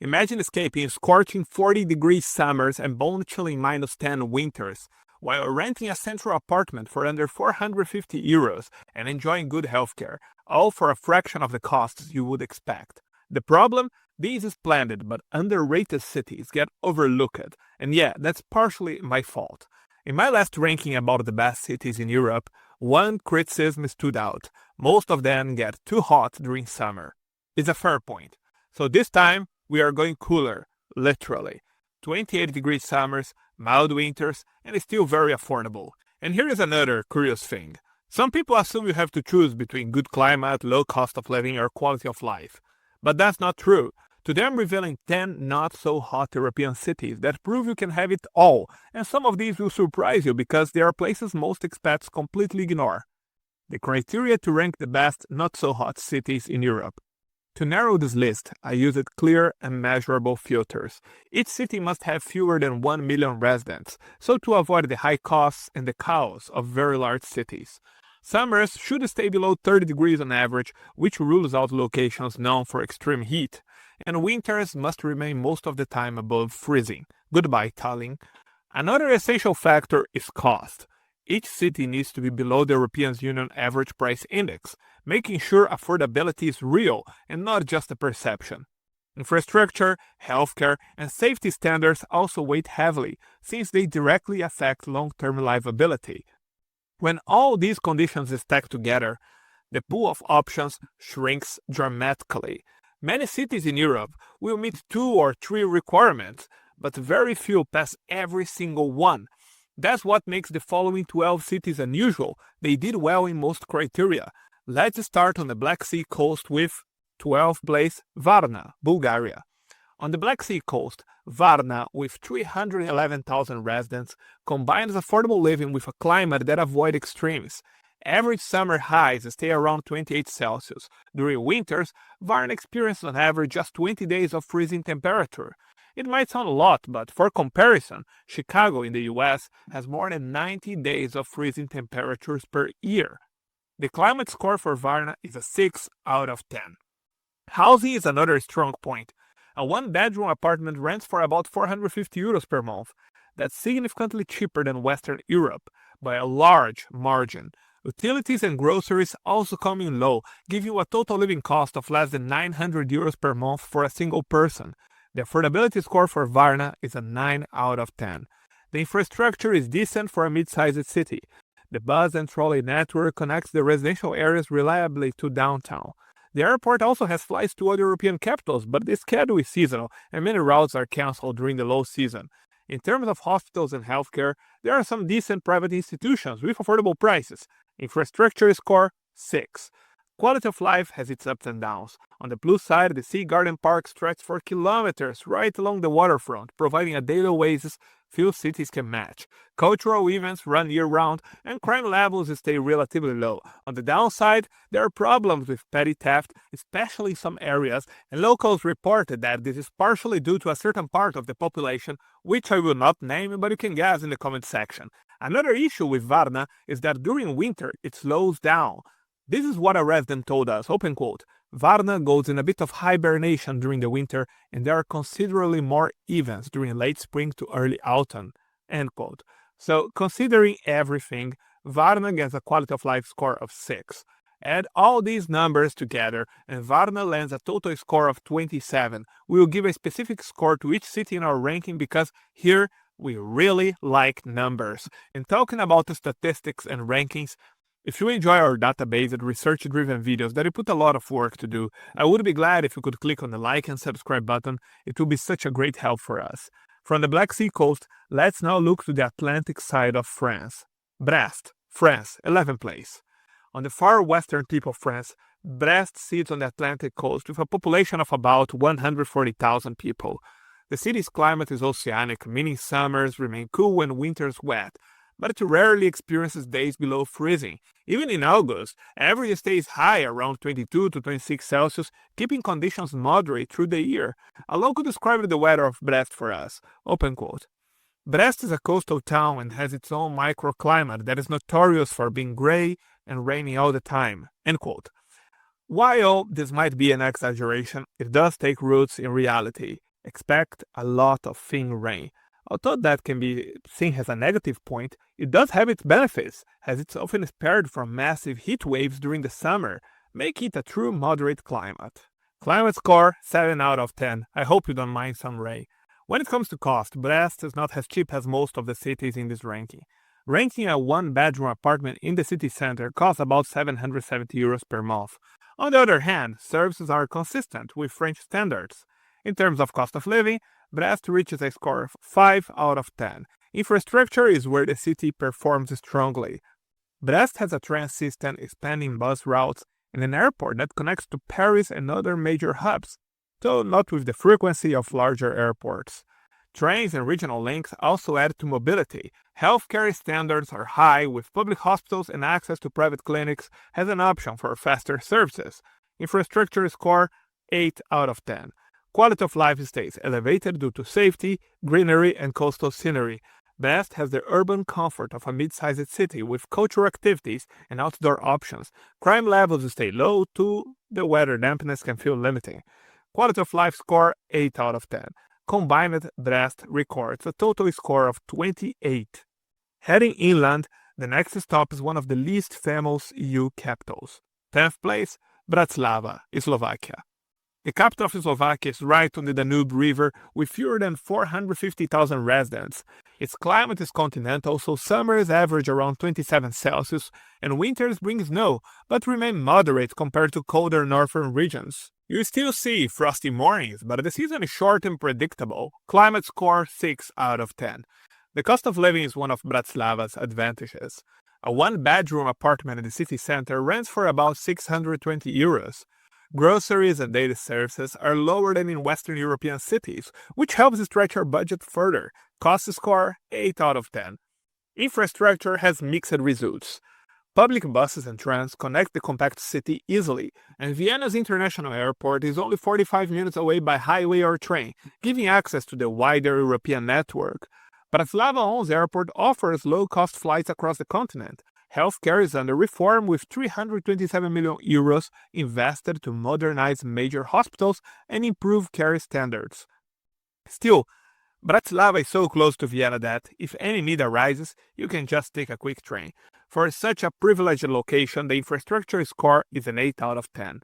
Imagine escaping scorching 40-degree summers and bone-chilling -10 winters, while renting a central apartment for under €450 and enjoying good healthcare, all for a fraction of the costs you would expect. The problem? These splendid but underrated cities get overlooked, and yeah, that's partially my fault. In my last ranking about the best cities in Europe, one criticism stood out. Most of them get too hot during summer. It's a fair point. So this time, we are going cooler, literally. 28-degree summers, mild winters, and it's still very affordable. And here is another curious thing. Some people assume you have to choose between good climate, low cost of living, or quality of life. But that's not true. Today I'm revealing 10 not-so-hot European cities that prove you can have it all, and some of these will surprise you because they are places most expats completely ignore. The criteria to rank the best not-so-hot cities in Europe. To narrow this list, I used clear and measurable filters. Each city must have fewer than 1 million residents, so to avoid the high costs and the chaos of very large cities. Summers should stay below 30 degrees on average, which rules out locations known for extreme heat, and winters must remain most of the time above freezing. Goodbye, Tallinn. Another essential factor is cost. Each city needs to be below the European Union average price index, making sure affordability is real and not just a perception. Infrastructure, healthcare, and safety standards also weigh heavily, since they directly affect long-term livability. When all these conditions stack together, the pool of options shrinks dramatically. Many cities in Europe will meet 2 or 3 requirements, but very few pass every single one. That's what makes the following 12 cities unusual. They did well in most criteria. Let's start on the Black Sea coast with 12th place, Varna, Bulgaria. On the Black Sea coast, Varna, with 311,000 residents, combines affordable living with a climate that avoids extremes. Average summer highs stay around 28 Celsius. During winters, Varna experiences on average just 20 days of freezing temperature. It might sound a lot, but for comparison, Chicago in the US has more than 90 days of freezing temperatures per year. The climate score for Varna is a 6 out of 10. Housing is another strong point. A one-bedroom apartment rents for about €450 per month. That's significantly cheaper than Western Europe, by a large margin. Utilities and groceries also come in low, giving you a total living cost of less than €900 per month for a single person. The affordability score for Varna is a 9 out of 10. The infrastructure is decent for a mid-sized city. The bus and trolley network connects the residential areas reliably to downtown. The airport also has flights to other European capitals, but the schedule is seasonal, and many routes are cancelled during the low season. In terms of hospitals and healthcare, there are some decent private institutions with affordable prices. Infrastructure score 6. Quality of life has its ups and downs. On the plus side, the Sea Garden Park stretches for kilometers right along the waterfront, providing a daily oasis few cities can match. Cultural events run year-round, and crime levels stay relatively low. On the downside, there are problems with petty theft, especially in some areas, and locals reported that this is partially due to a certain part of the population, which I will not name, but you can guess in the comment section. Another issue with Varna is that during winter, it slows down. This is what a resident told us, open quote, Varna goes in a bit of hibernation during the winter, and there are considerably more events during late spring to early autumn, end quote. So, considering everything, Varna gets a quality of life score of 6. Add all these numbers together, and Varna lands a total score of 27. We will give a specific score to each city in our ranking because here we really like numbers. And talking about the statistics and rankings, if you enjoy our database and research-driven videos that we put a lot of work to do, I would be glad if you could click on the like and subscribe button. It would be such a great help for us. From the Black Sea coast, let's now look to the Atlantic side of France. Brest, France, 11th place. On the far western tip of France, Brest sits on the Atlantic coast with a population of about 140,000 people. The city's climate is oceanic, meaning summers remain cool and winters wet, but it rarely experiences days below freezing. Even in August, average stays high around 22 to 26 Celsius, keeping conditions moderate through the year. A local described the weather of Brest for us, open quote. Brest is a coastal town and has its own microclimate that is notorious for being gray and rainy all the time, end quote. While this might be an exaggeration, it does take roots in reality. Expect a lot of thin rain. Although that can be seen as a negative point, it does have its benefits, as it's often spared from massive heat waves during the summer, making it a true moderate climate. Climate score 7 out of 10. I hope you don't mind some rain. When it comes to cost, Brest is not as cheap as most of the cities in this ranking. Renting a one-bedroom apartment in the city center costs about 770 euros per month. On the other hand, services are consistent with French standards. In terms of cost of living, Brest reaches a score of 5 out of 10. Infrastructure is where the city performs strongly. Brest has a train system expanding bus routes and an airport that connects to Paris and other major hubs, though not with the frequency of larger airports. Trains and regional links also add to mobility. Healthcare standards are high, with public hospitals and access to private clinics as an option for faster services. Infrastructure score 8 out of 10. Quality of life stays elevated due to safety, greenery, and coastal scenery. Brest has the urban comfort of a mid-sized city with cultural activities and outdoor options. Crime levels stay low too, the weather dampness can feel limiting. Quality of life score 8 out of 10. Combined, Brest records a total score of 28. Heading inland, the next stop is one of the least famous EU capitals. 10th place, Bratislava, Slovakia. The capital of Slovakia is right on the Danube River with fewer than 450,000 residents. Its climate is continental, so summers average around 27 Celsius and winters bring snow, but remain moderate compared to colder northern regions. You still see frosty mornings, but the season is short and predictable. Climate score 6 out of 10. The cost of living is one of Bratislava's advantages. A one-bedroom apartment in the city center rents for about 620 euros. Groceries and daily services are lower than in Western European cities, which helps stretch our budget further. Cost score 8 out of 10. Infrastructure has mixed results. Public buses and trams connect the compact city easily, and Vienna's international airport is only 45 minutes away by highway or train, giving access to the wider European network. Bratislava's airport offers low-cost flights across the continent. Healthcare is under reform with 327 million euros invested to modernize major hospitals and improve care standards. Still, Bratislava is so close to Vienna that, if any need arises, you can just take a quick train. For such a privileged location, the infrastructure score is an 8 out of 10.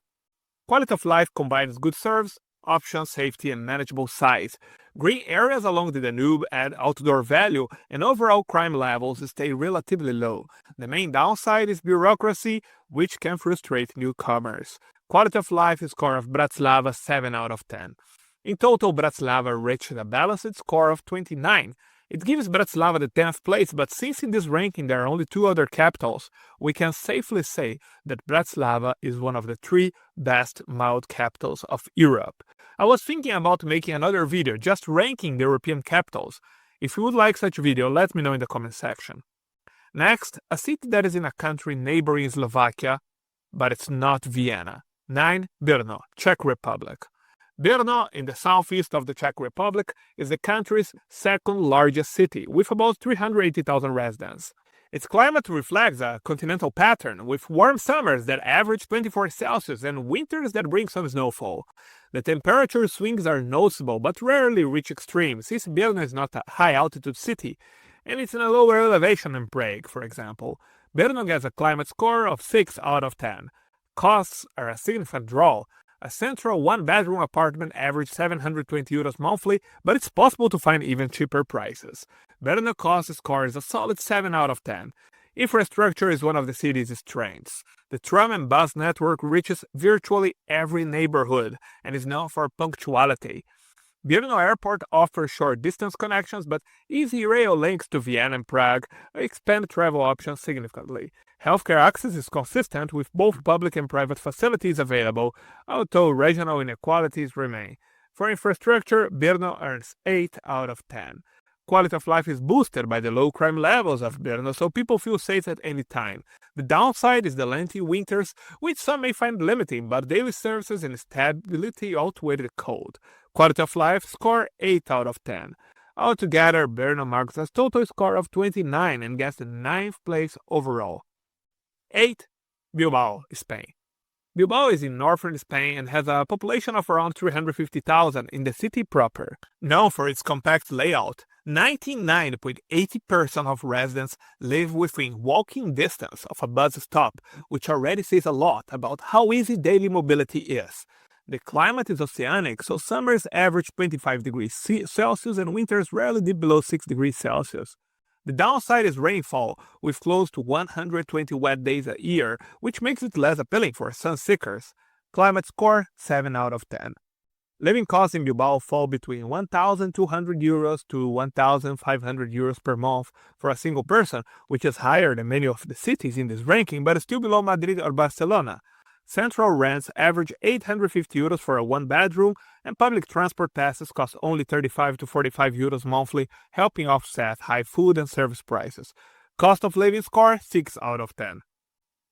Quality of life combines good service, options, safety, and manageable size. Green areas along the Danube add outdoor value, and overall crime levels stay relatively low. The main downside is bureaucracy, which can frustrate newcomers. Quality of life score of Bratislava 7 out of 10. In total, Bratislava reached a balanced score of 29. It gives Bratislava the 10th place, but since in this ranking there are only 2 other capitals, we can safely say that Bratislava is one of the 3 best mild capitals of Europe. I was thinking about making another video just ranking the European capitals. If you would like such a video, let me know in the comment section. Next, a city that is in a country neighboring Slovakia, but it's not Vienna. 9. Brno, Czech Republic. Brno, in the southeast of the Czech Republic, is the country's second largest city, with about 380,000 residents. Its climate reflects a continental pattern, with warm summers that average 24 Celsius and winters that bring some snowfall. The temperature swings are noticeable but rarely reach extremes, since Brno is not a high-altitude city, and it's in a lower elevation than Prague, for example. Brno gets a climate score of 6 out of 10. Costs are a significant draw. A central one-bedroom apartment averages 720 euros monthly, but it's possible to find even cheaper prices. Brno cost score is a solid 7 out of 10. Infrastructure is one of the city's strengths. The tram and bus network reaches virtually every neighborhood and is known for punctuality. Brno Airport offers short-distance connections, but easy rail links to Vienna and Prague expand travel options significantly. Healthcare access is consistent with both public and private facilities available, although regional inequalities remain. For infrastructure, Brno earns 8 out of 10. Quality of life is boosted by the low crime levels of Brno, so people feel safe at any time. The downside is the lengthy winters, which some may find limiting, but daily services and stability outweigh the cold. Quality of life score 8 out of 10. Altogether, Brno marks a total score of 29 and gets the 9th place overall. 8. Bilbao, Spain. Bilbao is in northern Spain and has a population of around 350,000 in the city proper. Known for its compact layout, 99.80% of residents live within walking distance of a bus stop, which already says a lot about how easy daily mobility is. The climate is oceanic, so summers average 25 degrees Celsius and winters rarely dip below 6 degrees Celsius. The downside is rainfall, with close to 120 wet days a year, which makes it less appealing for sun seekers. Climate score 7 out of 10. Living costs in Bilbao fall between 1,200 euros to 1,500 euros per month for a single person, which is higher than many of the cities in this ranking, but still below Madrid or Barcelona. Central rents average 850 euros for a one-bedroom, and public transport passes cost only 35 to 45 euros monthly, helping offset high food and service prices. Cost of living score 6 out of 10.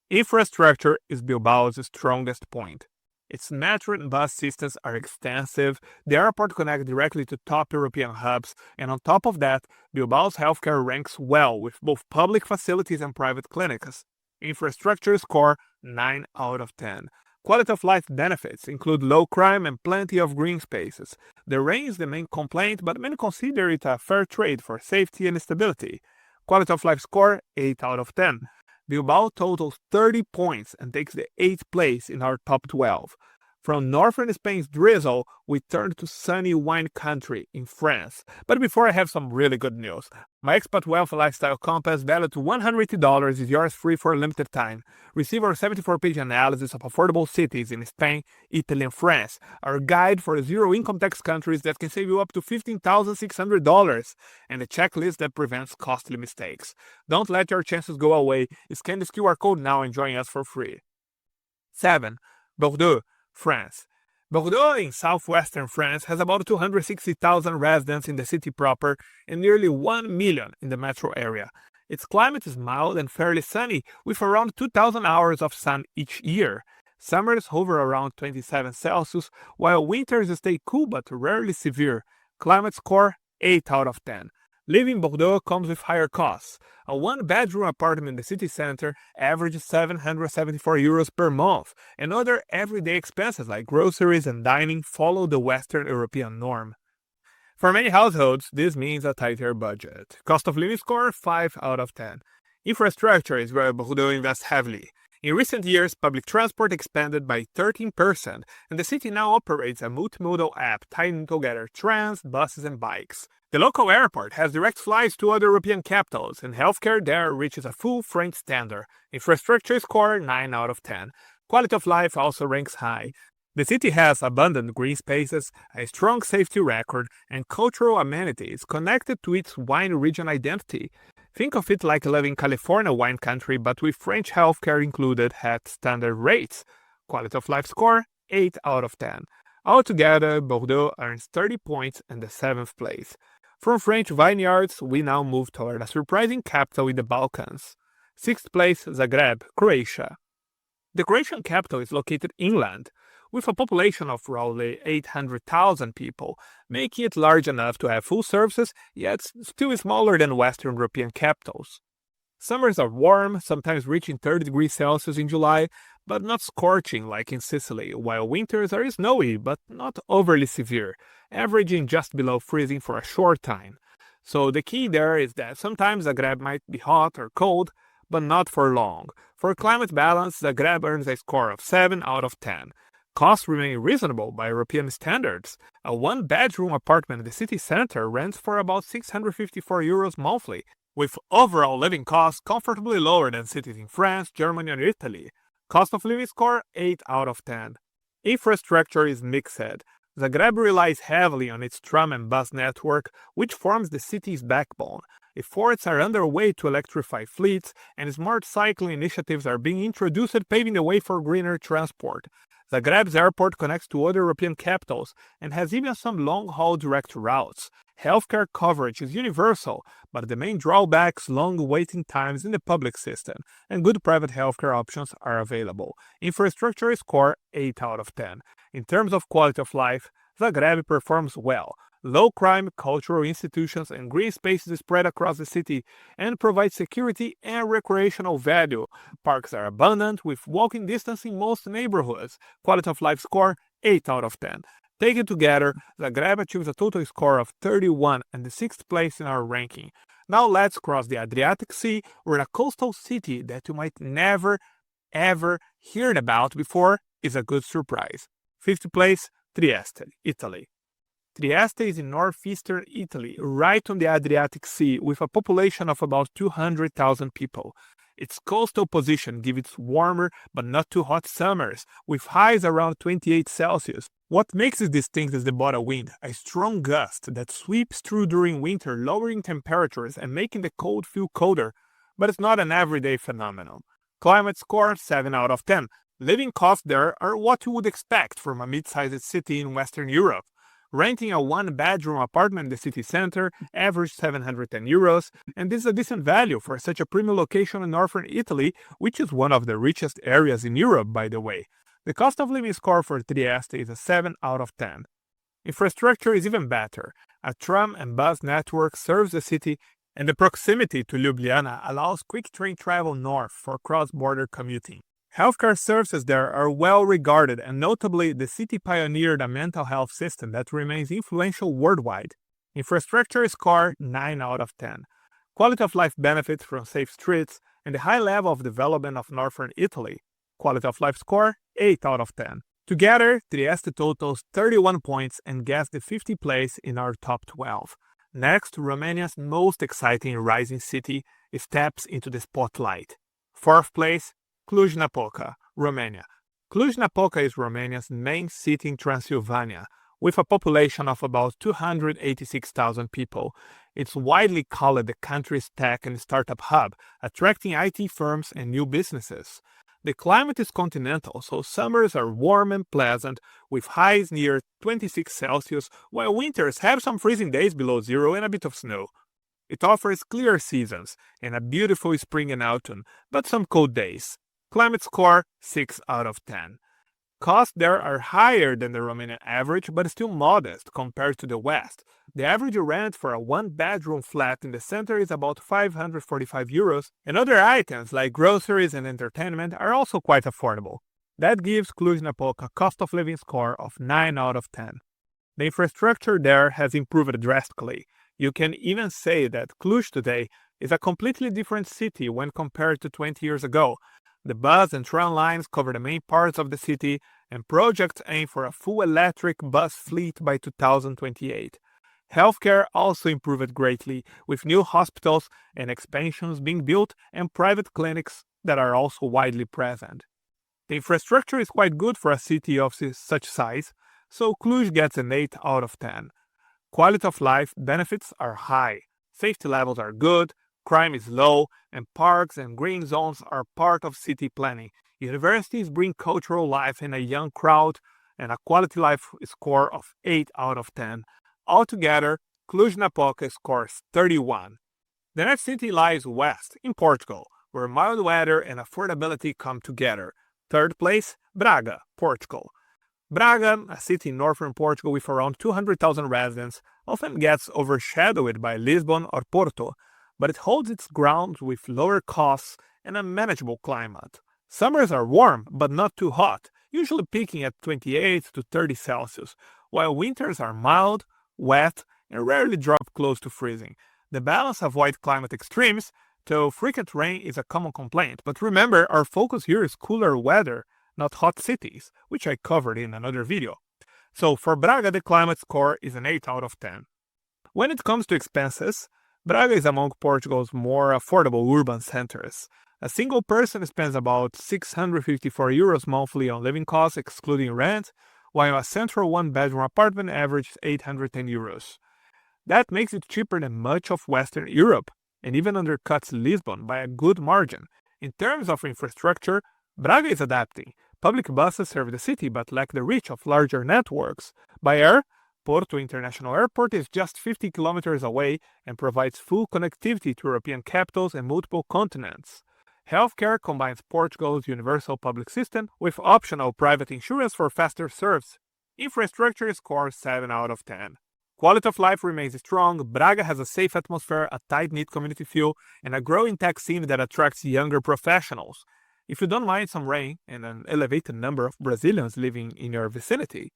Infrastructure is Bilbao's strongest point. Its metro and bus systems are extensive, the airport connects directly to top European hubs, and on top of that, Bilbao's healthcare ranks well with both public facilities and private clinics. Infrastructure score 9 out of 10. Quality of life benefits include low crime and plenty of green spaces. The rain is the main complaint, but many consider it a fair trade for safety and stability. Quality of life score 8 out of 10. Bilbao totals 30 points and takes the 8th place in our top 12. From northern Spain's drizzle, we turn to sunny wine country in France. But before I have some really good news. My Expat Wealth Lifestyle Compass valued to $180 is yours free for a limited time. Receive our 74-page analysis of affordable cities in Spain, Italy, and France. Our guide for zero income tax countries that can save you up to $15,600. And a checklist that prevents costly mistakes. Don't let your chances go away. Scan this QR code now and join us for free. 7. Bordeaux, France. Bordeaux in southwestern France has about 260,000 residents in the city proper and nearly 1 million in the metro area. Its climate is mild and fairly sunny, with around 2,000 hours of sun each year. Summers hover around 27 Celsius, while winters stay cool but rarely severe. Climate score 8 out of 10. Living in Bordeaux comes with higher costs. A one-bedroom apartment in the city center averages 774 euros per month, and other everyday expenses like groceries and dining follow the Western European norm. For many households, this means a tighter budget. Cost of living score 5 out of 10. Infrastructure is where Bordeaux invests heavily. In recent years, public transport expanded by 13%, and the city now operates a multimodal app tying together trams, buses, and bikes. The local airport has direct flights to other European capitals, and healthcare there reaches a full French standard. Infrastructure score 9 out of 10. Quality of life also ranks high. The city has abundant green spaces, a strong safety record, and cultural amenities connected to its wine region identity. Think of it like living in California wine country, but with French healthcare included at standard rates. Quality of life score 8 out of 10. Altogether, Bordeaux earns 30 points and the 7th place. From French vineyards, we now move toward a surprising capital in the Balkans. 6th place, Zagreb, Croatia. The Croatian capital is located inland, with a population of roughly 800,000 people, making it large enough to have full services, yet still smaller than Western European capitals. Summers are warm, sometimes reaching 30 degrees Celsius in July, but not scorching like in Sicily, while winters are snowy but not overly severe, averaging just below freezing for a short time. So the key there is that sometimes Zagreb might be hot or cold, but not for long. For climate balance, Zagreb earns a score of 7 out of 10. Costs remain reasonable by European standards. A one-bedroom apartment in the city center rents for about 654 euros monthly, with overall living costs comfortably lower than cities in France, Germany, and Italy. Cost of living score 8 out of 10. Infrastructure is mixed. Zagreb relies heavily on its tram and bus network, which forms the city's backbone. Efforts are underway to electrify fleets, and smart cycling initiatives are being introduced, paving the way for greener transport. Zagreb's airport connects to other European capitals and has even some long-haul direct routes. Healthcare coverage is universal, but the main drawbacks long waiting times in the public system, and good private healthcare options are available. Infrastructure score 8 out of 10. In terms of quality of life, Zagreb performs well. Low crime, cultural institutions, and green spaces spread across the city and provide security and recreational value. Parks are abundant with walking distance in most neighborhoods. Quality of life score 8 out of 10. Taken together, Zagreb achieves a total score of 31 and the 6th place in our ranking. Now let's cross the Adriatic Sea. We're in a coastal city that you might never ever heard about before is a good surprise. 5th place, Trieste, Italy. Trieste is in northeastern Italy, right on the Adriatic Sea, with a population of about 200,000 people. Its coastal position gives it warmer but not too hot summers, with highs around 28 Celsius. What makes it distinct is the Bora wind, a strong gust that sweeps through during winter, lowering temperatures and making the cold feel colder, but it's not an everyday phenomenon. Climate score 7 out of 10. Living costs there are what you would expect from a mid-sized city in Western Europe. Renting a one-bedroom apartment in the city center averaged 710 euros, and this is a decent value for such a premium location in northern Italy, which is one of the richest areas in Europe, by the way. The cost of living score for Trieste is a 7 out of 10. Infrastructure is even better. A tram and bus network serves the city, and the proximity to Ljubljana allows quick train travel north for cross-border commuting. Healthcare services there are well regarded, and notably, the city pioneered a mental health system that remains influential worldwide. Infrastructure score 9 out of 10. Quality of life benefits from safe streets and the high level of development of northern Italy. Quality of life score 8 out of 10. Together, Trieste totals 31 points and gets the 50th place in our top 12. Next, Romania's most exciting rising city steps into the spotlight. 4th place, Cluj-Napoca, Romania. Cluj-Napoca is Romania's main city in Transylvania, with a population of about 286,000 people. It's widely called the country's tech and startup hub, attracting IT firms and new businesses. The climate is continental, so summers are warm and pleasant, with highs near 26 Celsius, while winters have some freezing days below zero and a bit of snow. It offers clear seasons and a beautiful spring and autumn, but some cold days. Climate score 6 out of 10. Costs there are higher than the Romanian average, but still modest compared to the West. The average rent for a one-bedroom flat in the center is about 545 euros, and other items like groceries and entertainment are also quite affordable. That gives Cluj-Napoca a cost of living score of 9 out of 10. The infrastructure there has improved drastically. You can even say that Cluj today is a completely different city when compared to 20 years ago. The bus and tram lines cover the main parts of the city, and projects aim for a full electric bus fleet by 2028. Healthcare also improved greatly, with new hospitals and expansions being built and private clinics that are also widely present. The infrastructure is quite good for a city of such size, so Cluj gets an 8 out of 10. Quality of life benefits are high, safety levels are good, crime is low, and parks and green zones are part of city planning. Universities bring cultural life and a young crowd, and a quality life score of 8 out of 10. Altogether, Cluj-Napoca scores 31. The next city lies west, in Portugal, where mild weather and affordability come together. 3rd place, Braga, Portugal. Braga, a city in northern Portugal with around 200,000 residents, often gets overshadowed by Lisbon or Porto, but it holds its ground with lower costs and a manageable climate. Summers are warm, but not too hot, usually peaking at 28 to 30 Celsius, while winters are mild, wet, and rarely drop close to freezing. The balance avoids climate extremes, though frequent rain is a common complaint. But remember, our focus here is cooler weather, not hot cities, which I covered in another video. So for Braga, the climate score is an 8 out of 10. When it comes to expenses, Braga is among Portugal's more affordable urban centers. A single person spends about 654 euros monthly on living costs excluding rent, while a central one-bedroom apartment averages 810 euros. That makes it cheaper than much of Western Europe, and even undercuts Lisbon by a good margin. In terms of infrastructure, Braga is adapting. Public buses serve the city but lack the reach of larger networks. By air, Porto International Airport is just 50 kilometers away and provides full connectivity to European capitals and multiple continents. Healthcare combines Portugal's universal public system with optional private insurance for faster service. Infrastructure scores 7 out of 10. Quality of life remains strong. Braga has a safe atmosphere, a tight-knit community feel, and a growing tech scene that attracts younger professionals. If you don't mind some rain and an elevated number of Brazilians living in your vicinity,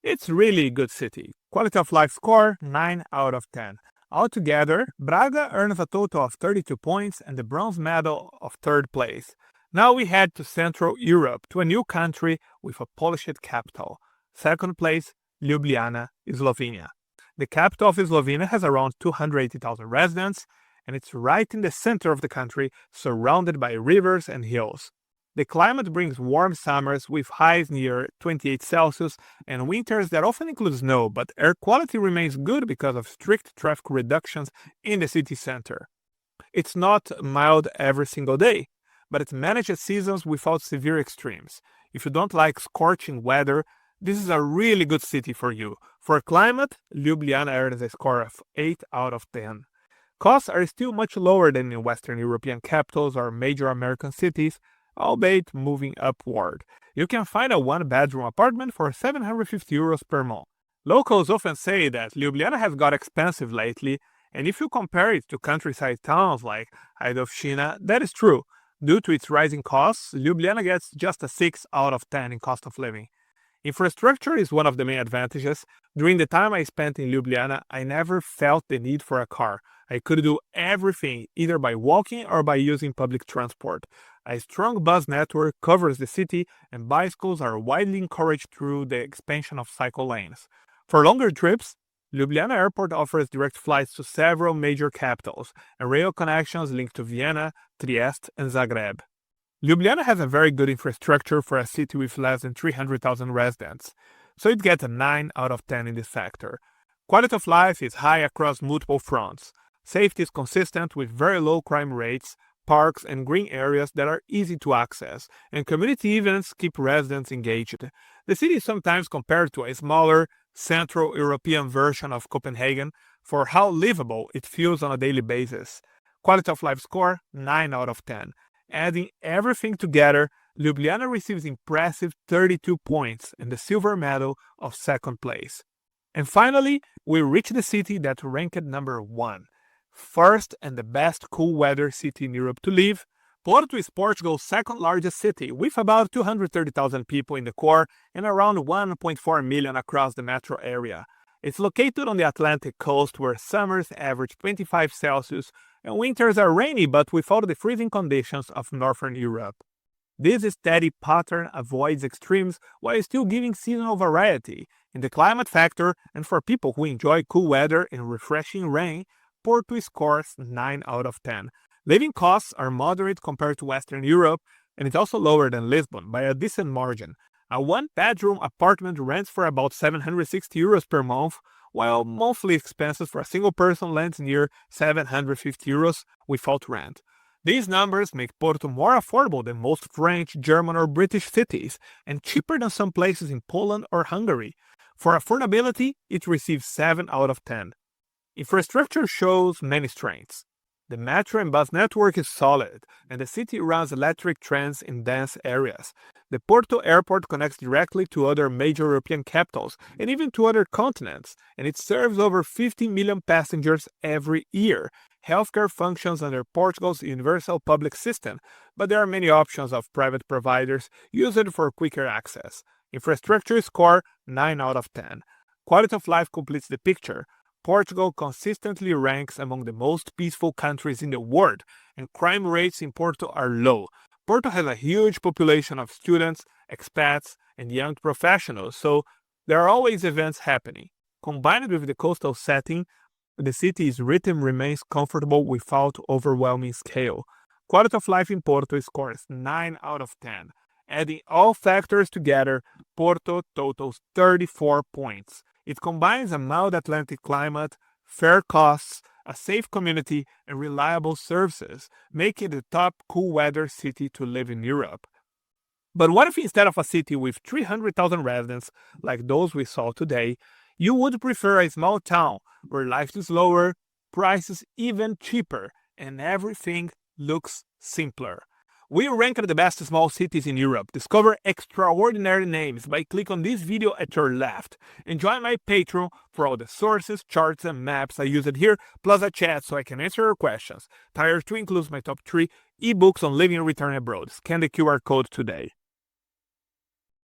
it's really a good city. Quality of life score 9 out of 10. Altogether, Braga earns a total of 32 points and the bronze medal of third place. Now we head to Central Europe, to a new country with a polished capital. Second place, Ljubljana, Slovenia. The capital of Slovenia has around 280,000 residents, and it's right in the center of the country, surrounded by rivers and hills. The climate brings warm summers with highs near 28 Celsius and winters that often include snow, but air quality remains good because of strict traffic reductions in the city center. It's not mild every single day, but it manages seasons without severe extremes. If you don't like scorching weather, this is a really good city for you. For climate, Ljubljana earns a score of 8 out of 10. Costs are still much lower than in Western European capitals or major American cities, albeit moving upward. You can find a one-bedroom apartment for 750 euros per month. Locals often say that Ljubljana has got expensive lately, and if you compare it to countryside towns like Ljubljana, that is true. Due to its rising costs, Ljubljana gets just a 6 out of 10 in cost of living. Infrastructure is one of the main advantages. During the time I spent in Ljubljana, I never felt the need for a car. I could do everything either by walking or by using public transport. A strong bus network covers the city, and bicycles are widely encouraged through the expansion of cycle lanes. For longer trips, Ljubljana Airport offers direct flights to several major capitals, and rail connections link to Vienna, Trieste, and Zagreb. Ljubljana has a very good infrastructure for a city with less than 300,000 residents, so it gets a 9 out of 10 in this factor. Quality of life is high across multiple fronts. Safety is consistent with very low crime rates, parks and green areas that are easy to access, and community events keep residents engaged. The city is sometimes compared to a smaller, Central European version of Copenhagen for how livable it feels on a daily basis. Quality of life score 9 out of 10. Adding everything together, Ljubljana receives impressive 32 points and the silver medal of second place. And finally, we reach the city that ranked number 1. First and the best cool weather city in Europe to live, Porto is Portugal's second largest city, with about 230,000 people in the core and around 1.4 million across the metro area. It's located on the Atlantic coast where summers average 25 Celsius and winters are rainy but without the freezing conditions of northern Europe. This steady pattern avoids extremes while still giving seasonal variety. In the climate factor, and for people who enjoy cool weather and refreshing rain, Porto scores 9 out of 10. Living costs are moderate compared to Western Europe, and it's also lower than Lisbon by a decent margin. A one-bedroom apartment rents for about 760 euros per month, while monthly expenses for a single person lands near 750 euros without rent. These numbers make Porto more affordable than most French, German, or British cities, and cheaper than some places in Poland or Hungary. For affordability, it receives 7 out of 10. Infrastructure shows many strengths. The metro and bus network is solid, and the city runs electric trains in dense areas. The Porto airport connects directly to other major European capitals and even to other continents, and it serves over 50 million passengers every year. Healthcare functions under Portugal's universal public system, but there are many options of private providers used for quicker access. Infrastructure score 9 out of 10. Quality of life completes the picture. Portugal consistently ranks among the most peaceful countries in the world, and crime rates in Porto are low. Porto has a huge population of students, expats, and young professionals, so there are always events happening. Combined with the coastal setting, the city's rhythm remains comfortable without overwhelming scale. Quality of life in Porto scores 9 out of 10. Adding all factors together, Porto totals 34 points. It combines a mild Atlantic climate, fair costs, a safe community, and reliable services, making it the top cool weather city to live in Europe. But what if instead of a city with 300,000 residents, like those we saw today, you would prefer a small town where life is lower, prices even cheaper, and everything looks simpler? We ranked the best small cities in Europe. Discover extraordinary names by clicking on this video at your left. Enjoy my Patreon for all the sources, charts, and maps I used here, plus a chat so I can answer your questions. Tier 2 includes my top 3 ebooks on living and returning abroad. Scan the QR code today.